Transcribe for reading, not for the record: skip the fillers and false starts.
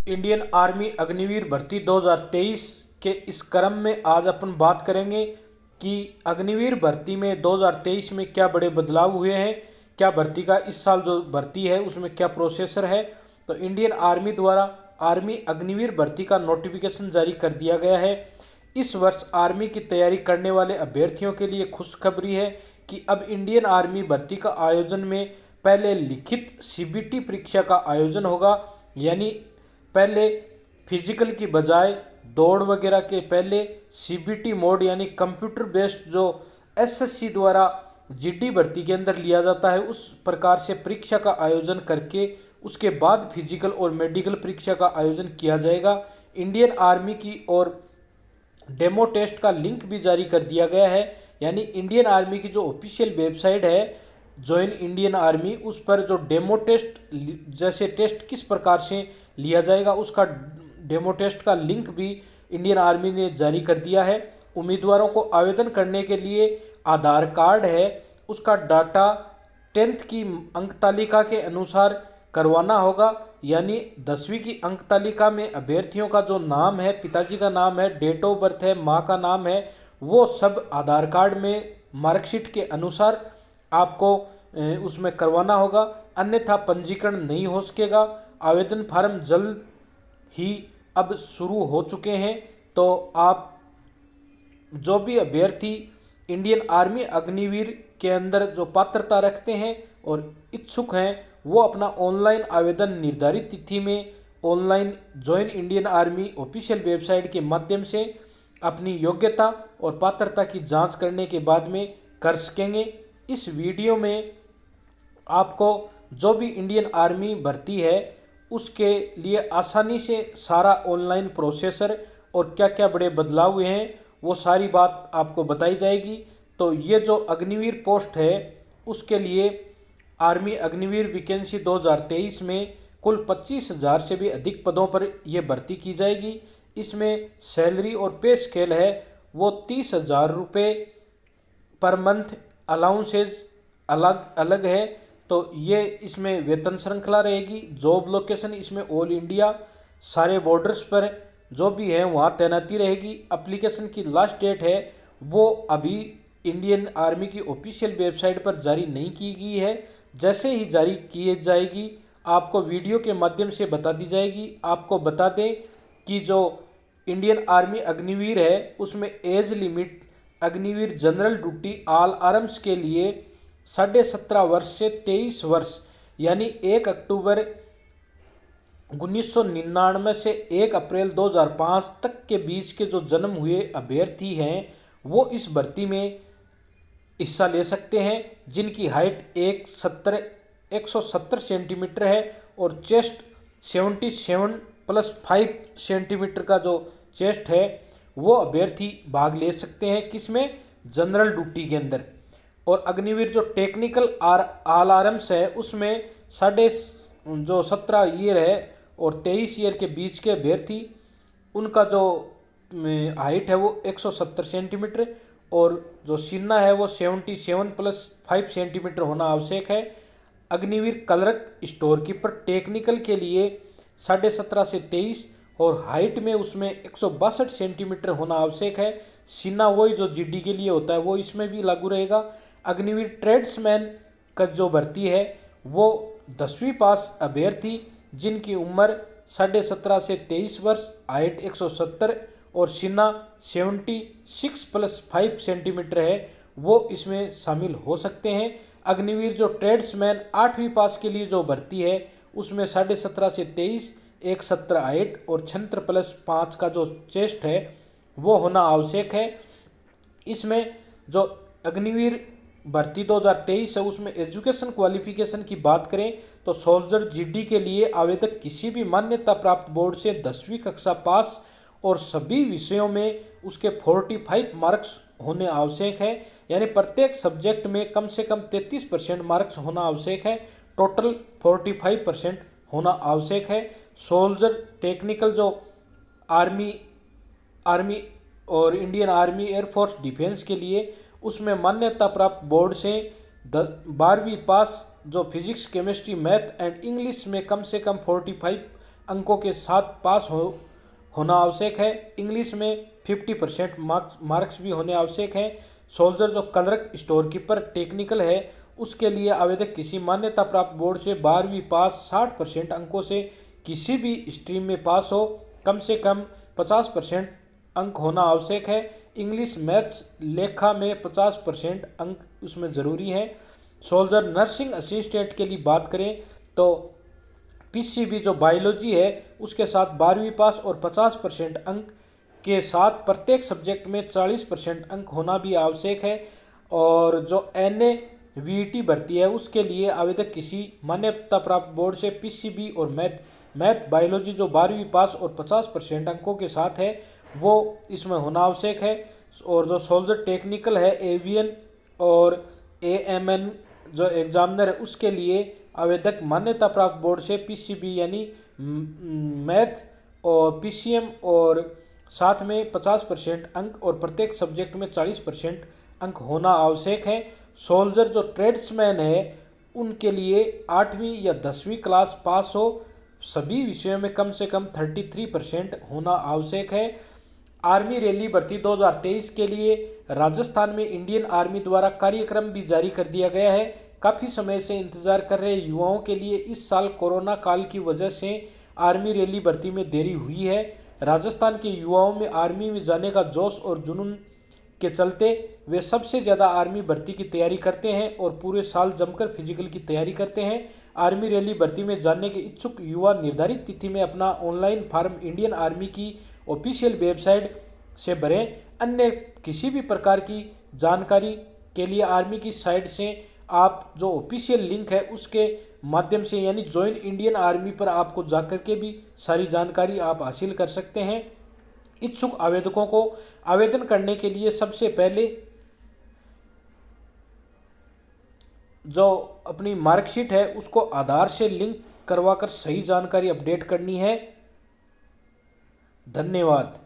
Indian army Agniveer भर्ती 2023 के इस क्रम में आज अपन बात करेंगे कि अग्निवीर भर्ती में 2023 में क्या बड़े बदलाव हुए हैं, क्या भर्ती का इस साल जो भर्ती है उसमें क्या प्रोसेसर है। तो इंडियन आर्मी द्वारा आर्मी अग्निवीर भर्ती का नोटिफिकेशन जारी कर दिया गया है। इस वर्ष आर्मी की तैयारी करने वाले अभ्यर्थियों के लिए खुशखबरी है कि अब इंडियन आर्मी भर्ती का आयोजन में पहले लिखित सीबीटी परीक्षा का आयोजन होगा। यानी पहले फिजिकल की बजाय दौड़ वगैरह के पहले सीबीटी मोड यानी कंप्यूटर बेस्ड जो एसएससी द्वारा जीडी भर्ती के अंदर लिया जाता है उस प्रकार से परीक्षा का आयोजन करके उसके बाद फिजिकल और मेडिकल परीक्षा का आयोजन किया जाएगा। इंडियन आर्मी की ओर डेमो टेस्ट का लिंक भी जारी कर दिया गया है। यानी इंडियन आर्मी की जो ऑफिशियल वेबसाइट है ज्वाइन इंडियन आर्मी, उस पर जो डेमो टेस्ट जैसे टेस्ट किस प्रकार से लिया जाएगा उसका डेमो टेस्ट का लिंक भी इंडियन आर्मी ने जारी कर दिया है। उम्मीदवारों को आवेदन करने के लिए आधार कार्ड है उसका डाटा 10th की अंक तालिका के अनुसार करवाना होगा। यानी 10वीं की अंक तालिका में अभ्यर्थियों का जो नाम है, पिताजी का नाम है, डेट ऑफ बर्थ है, माँ का नाम है, वो सब आधार कार्ड में मार्कशीट के अनुसार आपको उसमें करवाना होगा, अन्यथा पंजीकरण नहीं हो सकेगा। आवेदन फार्म जल्द ही अब शुरू हो चुके हैं। तो आप जो भी अभ्यर्थी इंडियन आर्मी अग्निवीर के अंदर जो पात्रता रखते हैं और इच्छुक हैं वो अपना ऑनलाइन आवेदन निर्धारित तिथि में online join Indian army official website के माध्यम से अपनी योग्यता और पात्रता की जांच करने के बाद में कर सकेंगे। इस वीडियो में आपको जो भी इंडियन आर्मी भर्ती है उसके लिए आसानी से सारा ऑनलाइन प्रोसेसर और क्या क्या बड़े बदलाव हुए हैं वो सारी बात आपको बताई जाएगी। तो ये जो अग्निवीर पोस्ट है उसके लिए आर्मी अग्निवीर वैकेंसी 2023 में कुल 25,000 से भी अधिक पदों पर यह भर्ती की जाएगी। इसमें सैलरी और पे स्केल है वो 30,000 रुपये पर मंथ, अलाउंसेज अलग अलग है। तो ये इसमें वेतन श्रृंखला रहेगी। जॉब लोकेशन इसमें ऑल इंडिया सारे बॉर्डर्स पर जो भी है वहाँ तैनाती रहेगी। एप्लीकेशन की लास्ट डेट है वो अभी इंडियन आर्मी की ऑफिशियल वेबसाइट पर जारी नहीं की गई है, जैसे ही जारी की जाएगी आपको वीडियो के माध्यम से बता दी जाएगी। आपको बता दें कि जो इंडियन आर्मी अग्निवीर है उसमें age limit Agniveer general duty all arms के लिए 17.5 वर्ष से 23 वर्ष यानी 1 अक्टूबर 1999 से 1 अप्रैल 2005 तक के बीच के जो जन्म हुए अभ्यर्थी हैं वो इस भर्ती में हिस्सा ले सकते हैं, जिनकी हाइट 170 सेंटीमीटर है और चेस्ट 77+5 सेंटीमीटर का जो चेस्ट है वो अभ्यर्थी भाग ले सकते हैं। किसमें? जनरल ड्यूटी के अंदर। और अग्निवीर जो टेक्निकल ऑल आर्म्स है उसमें 17 ईयर है और 23 ईयर के बीच के अभ्यर्थी उनका जो हाइट है वो 170 सेंटीमीटर और जो सीना है वो 77+5 सेंटीमीटर होना आवश्यक है। Agniveer clerk store keeper technical के लिए 17.5 से 23 और हाइट में उसमें 162 सेंटीमीटर होना आवश्यक है। सीना वही जो जीडी के लिए होता है वो इसमें भी लागू रहेगा। अग्निवीर ट्रेड्समैन का जो भर्ती है वो 10वीं पास अभ्यर्थी जिनकी उम्र 17.5 से 23 वर्ष, हाइट 170 और सीना 76+5 सेंटीमीटर है वो इसमें शामिल हो सकते हैं। अग्निवीर जो ट्रेड्समैन 8वीं पास के लिए जो भर्ती है उसमें 17.5 से 23, 170 हाइट और 76+5 का जो चेस्ट है वो होना आवश्यक है। इसमें जो अग्निवीर भर्ती 2023 है उसमें एजुकेशन क्वालिफिकेशन की बात करें तो सोल्जर जीडी के लिए आवेदक किसी भी मान्यता प्राप्त बोर्ड से 10वीं कक्षा पास और सभी विषयों में उसके 45 मार्क्स होने आवश्यक है। यानी प्रत्येक सब्जेक्ट में कम से कम 33% मार्क्स होना आवश्यक है, टोटल 45% होना आवश्यक है। सोल्जर टेक्निकल जो आर्मी और इंडियन आर्मी एयरफोर्स डिफेंस के लिए उसमें मान्यता प्राप्त बोर्ड से 12वीं पास जो physics chemistry math and English में कम से कम 45 अंकों के साथ पास होना आवश्यक है। इंग्लिश में 50% मार्क्स भी होने आवश्यक हैं। सोल्जर जो क्लर्क, स्टोर कीपर, टेक्निकल है, उसके लिए आवेदक किसी मान्यता प्राप्त बोर्ड से 12वीं पास 60% अंकों से किसी भी स्ट्रीम में पास हो, कम से कम 50% अंक होना आवश्यक है। इंग्लिश, मैथ्स, लेखा में 50% अंक उसमें ज़रूरी है। सोल्जर नर्सिंग असिस्टेंट के लिए बात करें तो पीसीबी जो बायोलॉजी है उसके साथ 12वीं पास और 50% अंक के साथ प्रत्येक सब्जेक्ट में 40% अंक होना भी आवश्यक है। और जो एनए वीईटी भर्ती है उसके लिए आवेदक किसी मान्यता प्राप्त बोर्ड से पीसीबी और मैथ बायोलॉजी जो 12वीं पास और 50% अंकों के साथ है वो इसमें होना आवश्यक है। और जो सोल्जर टेक्निकल है, एवियन और एएमएन जो एग्जामिनर है उसके लिए आवेदक मान्यता प्राप्त बोर्ड से पीसीबी यानी मैथ और पीसीएम और साथ में 50% अंक और प्रत्येक सब्जेक्ट में 40% अंक होना आवश्यक है। सोल्जर जो ट्रेड्समैन है उनके लिए 8वीं या 10वीं क्लास पास हो, सभी विषयों में कम से कम 33% होना आवश्यक है। आर्मी रैली भर्ती 2023 के लिए राजस्थान में इंडियन आर्मी द्वारा कार्यक्रम भी जारी कर दिया गया है। काफ़ी समय से इंतजार कर रहे युवाओं के लिए इस साल कोरोना काल की वजह से आर्मी रैली भर्ती में देरी हुई है। राजस्थान के युवाओं में आर्मी में जाने का जोश और जुनून के चलते वे सबसे ज़्यादा आर्मी भर्ती की तैयारी करते हैं और पूरे साल जमकर फिजिकल की तैयारी करते हैं। आर्मी रैली भर्ती में जाने के इच्छुक युवा निर्धारित तिथि में अपना ऑनलाइन फॉर्म इंडियन आर्मी की ऑफिशियल वेबसाइट से भरें। अन्य किसी भी प्रकार की जानकारी के लिए आर्मी की साइट से आप जो ऑफिशियल लिंक है उसके माध्यम से यानी ज्वाइन इंडियन आर्मी पर आपको जाकर के भी सारी जानकारी आप हासिल कर सकते हैं। इच्छुक आवेदकों को आवेदन करने के लिए सबसे पहले जो अपनी मार्कशीट है उसको आधार से लिंक करवाकर सही जानकारी अपडेट करनी है। धन्यवाद।